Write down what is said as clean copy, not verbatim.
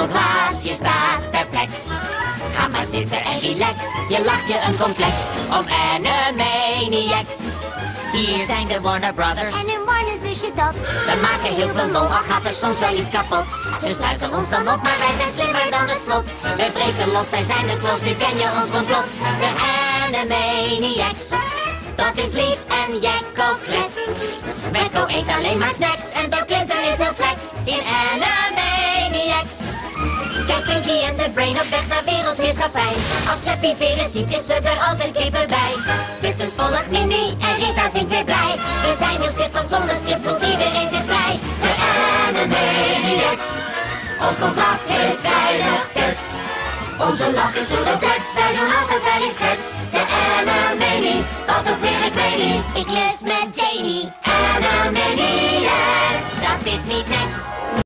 dwaas, je staat perplex. Ga maar zitten en relax, je lacht je een complex om Animaniacs. Hier zijn de Warner Brothers En in Warner dus je dat. we maken heel veel lol, al gaat er soms wel iets kapot. Ze sluiten ons dan op, maar wij zijn slimmer dan het slot. We breken los, zij zijn de klos, nu ken je ons complot. De Animaniacs, dat is Lief en Jekko Klets. Rekko eet alleen maar snacks en Bill Clinton is heel flex in Animaniacs. Kijk Pinky en de Brain op weg naar wereldheerschappij. Als Snappy veren ziet is ze er altijd kipper bij. Flitsers volgt Minnie en Rita zingt weer blij. We zijn heel stif, want zonder stift voelt iedereen zich vrij. De Animaniacs, ons contract heeft weinig tekst. Onze lach is een reflex, wij doen altijd wel iets geks. De Animanie, wat ook weer ik weet niet. Ik les met Dani.